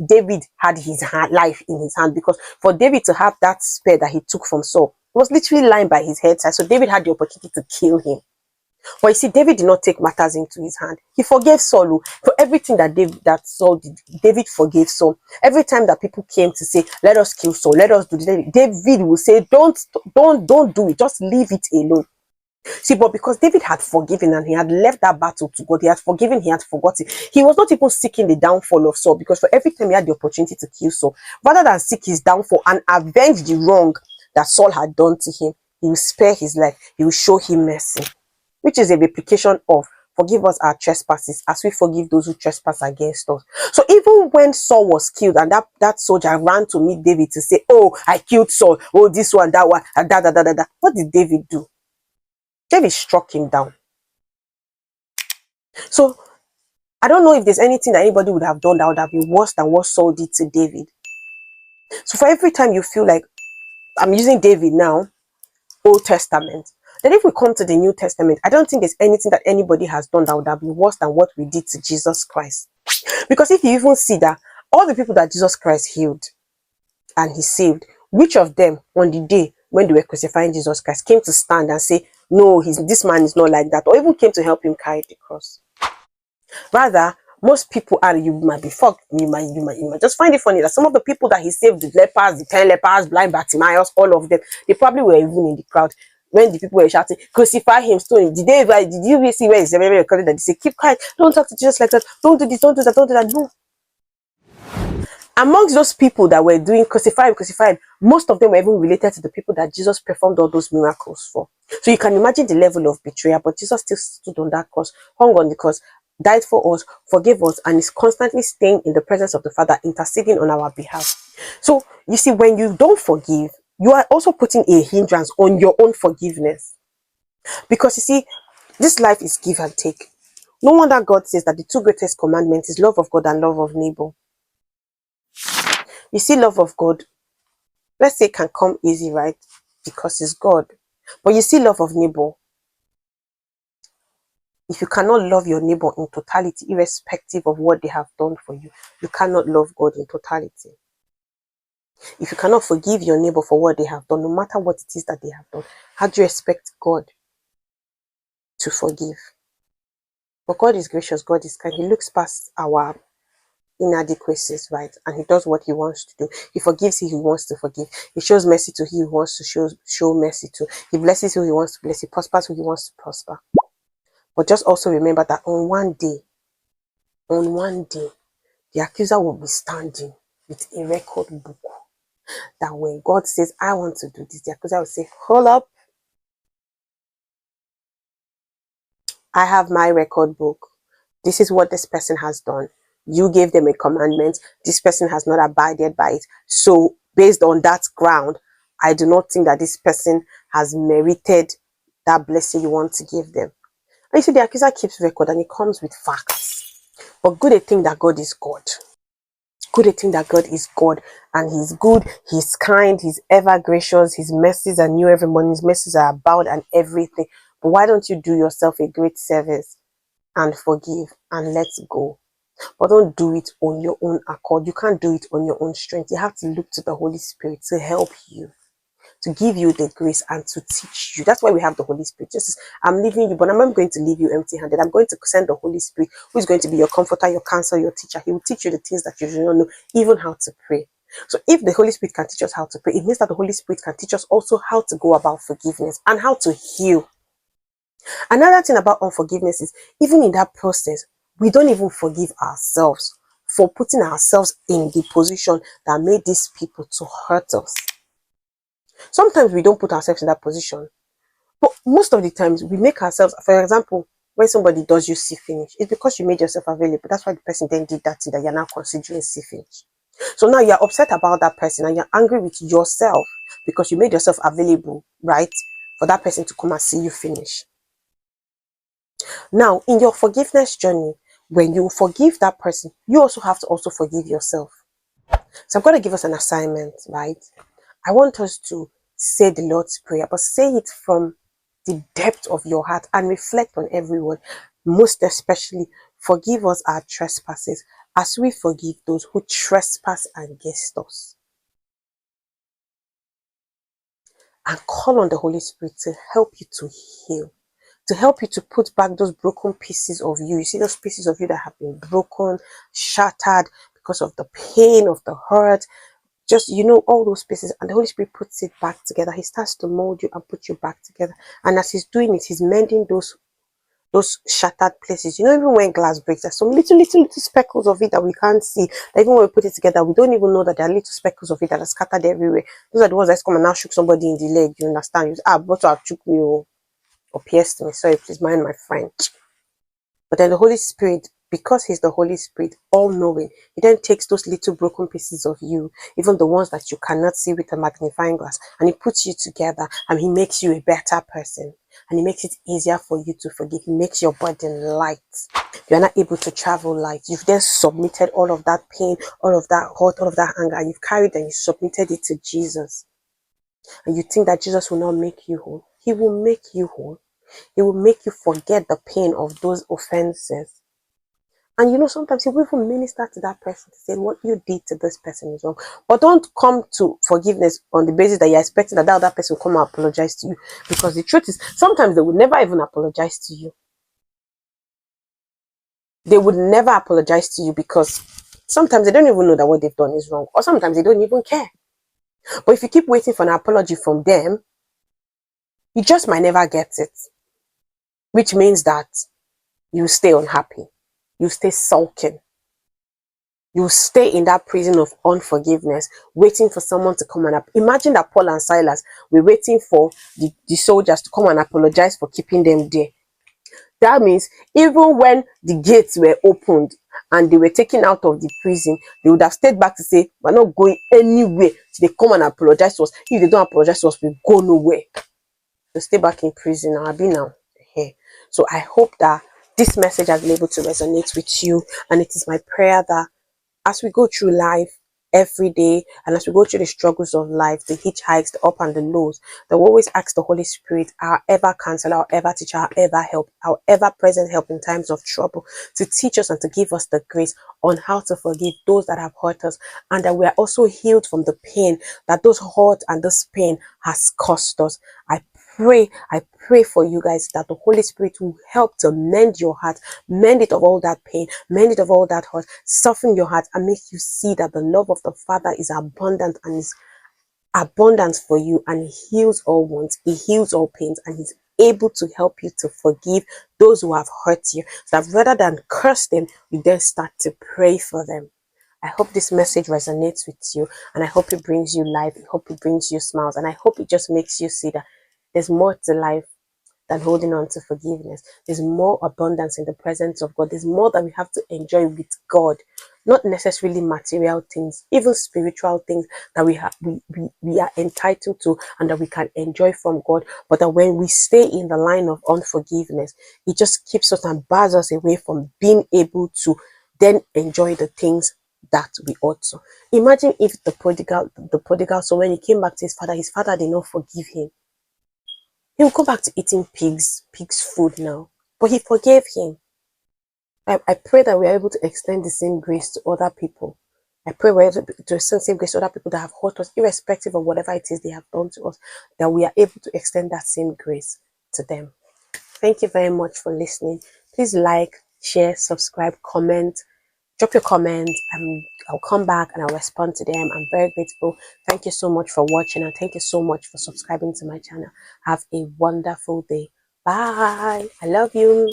David had his life in his hand, because for David to have that spear that he took from Saul, it was literally lying by his head side. So David had the opportunity to kill him. But you see, David did not take matters into his hand. He forgave Saul for everything that Saul did. David forgave Saul. Every time that people came to say, "Let us kill Saul, let us do this," David will say, don't do it. Just leave it alone. See, but because David had forgiven and he had left that battle to God, he had forgiven, he had forgotten. He was not even seeking the downfall of Saul, because for every time he had the opportunity to kill Saul, rather than seek his downfall and avenge the wrong that Saul had done to him, he will spare his life. He will show him mercy, which is a replication of forgive us our trespasses as we forgive those who trespass against us. So even when Saul was killed and that soldier ran to meet David to say, "Oh, I killed Saul. Oh, this one, that one, and da. What did David do? David struck him down. So I don't know if there's anything that anybody would have done that would have been worse than what Saul did to David. So for every time you feel like, I'm using David now, Old Testament, then if we come to the New Testament, I don't think there's anything that anybody has done that would have been worse than what we did to Jesus Christ. Because if you even see that all the people that Jesus Christ healed and he saved, which of them on the day when they were crucifying Jesus Christ came to stand and say, "No, this man is not like that," or even came to help him carry the cross? Rather, most people, and you might be fucked, you might just find it funny that some of the people that he saved, the lepers, the 10 lepers, blind Bartimaeus, all of them, they probably were even in the crowd when the people were shouting, "Crucify him, stone him." Did you really see where it's very recorded that they say, "Keep quiet, don't talk to Jesus like that, don't do this, don't do that, don't do that"? No. Amongst those people that were doing crucify him, most of them were even related to the people that Jesus performed all those miracles for. So you can imagine the level of betrayal, but Jesus still stood on that cross, hung on the cross, died for us, forgave us, and is constantly staying in the presence of the Father, interceding on our behalf. So you see, when you don't forgive, you are also putting a hindrance on your own forgiveness. Because you see, this life is give and take. No wonder God says that the two greatest commandments is love of God and love of neighbor. You see, love of God, let's say, can come easy, right? Because it's God. But you see, love of neighbor, if you cannot love your neighbor in totality, irrespective of what they have done for you, you cannot love God in totality. If you cannot forgive your neighbor for what they have done, no matter what it is that they have done, how do you expect God to forgive? But God is gracious, God is kind. He looks past our inadequacies, right? And he does what he wants to do. He forgives who he wants to forgive. He shows mercy to who he wants to show mercy to. He blesses who he wants to bless. He prospers who he wants to prosper. But just also remember that on one day, the accuser will be standing with a record book. That when God says, "I want to do this," the accuser will say, "Hold up. I have my record book. This is what this person has done. You gave them a commandment. This person has not abided by it. So based on that ground, I do not think that this person has merited that blessing you want to give them." And you see, the accuser keeps record and he comes with facts. But good a thing that God is God. Good a thing that God is God, and he's good, he's kind, he's ever gracious, his mercies are new every morning, his mercies are abound and everything. But why don't you do yourself a great service and forgive and let go? But don't do it on your own accord. You can't do it on your own strength. You have to look to the Holy Spirit to help you, to give you the grace and to teach you. That's why we have the Holy Spirit. Just as I'm leaving you, but I'm not going to leave you empty-handed. I'm going to send the Holy Spirit, who is going to be your comforter, your counselor, your teacher. He will teach you the things that you do not know, even how to pray. So if the Holy Spirit can teach us how to pray, it means that the Holy Spirit can teach us also how to go about forgiveness and how to heal. Another thing about unforgiveness is, even in that process, we don't even forgive ourselves for putting ourselves in the position that made these people to hurt us. Sometimes we don't put ourselves in that position, but most of the times we make ourselves, for example, when somebody does you see finish, it's because you made yourself available. That's why the person then did that thing that you're now considering see finish. So now you're upset about that person and you're angry with yourself because you made yourself available, right, for that person to come and see you finish. Now, in your forgiveness journey, when you forgive that person, you also have to also forgive yourself. So I'm going to give us an assignment, right? I want us to say the Lord's Prayer, but say it from the depth of your heart and reflect on every word. Most especially, forgive us our trespasses as we forgive those who trespass against us, and call on the Holy Spirit to help you to heal, to help you to put back those broken pieces of you. You see those pieces of you that have been broken, shattered because of the pain of the hurt, just, all those pieces, and the Holy Spirit puts it back together. He starts to mold you and put you back together. And as he's doing it, he's mending those shattered places. Even when glass breaks, there's some little speckles of it that we can't see. That even when we put it together, we don't even know that there are little speckles of it that are scattered everywhere. Those are the ones that come and now shook somebody in the leg. You understand? But to have shook me or pierced me. Sorry, please mind my French. But then the Holy Spirit, because he's the Holy Spirit, all-knowing, he then takes those little broken pieces of you, even the ones that you cannot see with a magnifying glass, and he puts you together, and he makes you a better person, and he makes it easier for you to forgive. He makes your burden light. You're not able to travel light. You've then submitted all of that pain, all of that hurt, all of that anger, and you've carried and you submitted it to Jesus. And you think that Jesus will not make you whole. He will make you whole. He will make you forget the pain of those offenses. And sometimes he will even minister to that person to say what you did to this person is wrong. But don't come to forgiveness on the basis that you're expecting that other person will come and apologize to you. Because the truth is, sometimes they would never even apologize to you. They would never apologize to you because sometimes they don't even know that what they've done is wrong. Or sometimes they don't even care. But if you keep waiting for an apology from them, you just might never get it. Which means that you stay unhappy. You stay sulking. You stay in that prison of unforgiveness, waiting for someone to come and imagine that Paul and Silas were waiting for the soldiers to come and apologize for keeping them there. That means even when the gates were opened and they were taken out of the prison, they would have stayed back to say, we're not going anywhere till they come and apologize to us. If they don't apologize to us, we go nowhere. They stay back in prison. I'll be now here. So I hope that this message has been able to resonate with you, and it is my prayer that as we go through life every day, and as we go through the struggles of life, the hitchhikes, the up and the lows, that we always ask the Holy Spirit, our ever counselor, our ever teacher, our ever help, our ever present help in times of trouble, to teach us and to give us the grace on how to forgive those that have hurt us, and that we are also healed from the pain that those hurt and this pain has caused us. I pray for you guys that the Holy Spirit will help to mend your heart, mend it of all that pain, mend it of all that hurt, soften your heart, and make you see that the love of the Father is abundant and is abundant for you, and he heals all wounds, he heals all pains, and he's able to help you to forgive those who have hurt you. So that rather than curse them, you then start to pray for them. I hope this message resonates with you, and I hope it brings you life. I hope it brings you smiles, and I hope it just makes you see that there's more to life than holding on to forgiveness. There's more abundance in the presence of God. There's more that we have to enjoy with God, not necessarily material things, even spiritual things that we are entitled to and that we can enjoy from God. But that when we stay in the line of unforgiveness, it just keeps us and bars us away from being able to then enjoy the things that we ought to. Imagine if the prodigal, so when he came back to his father did not forgive him. He will go back to eating pig's food now. But he forgave him. I pray that we are able to extend the same grace to other people. I pray we're able to extend the same grace to other people that have hurt us, irrespective of whatever it is they have done to us, that we are able to extend that same grace to them. Thank you very much for listening. Please like, share, subscribe, comment. Drop your comments, and I'll come back and I'll respond to them. I'm very grateful. Thank you so much for watching, and thank you so much for subscribing to my channel. Have a wonderful day. Bye. I love you.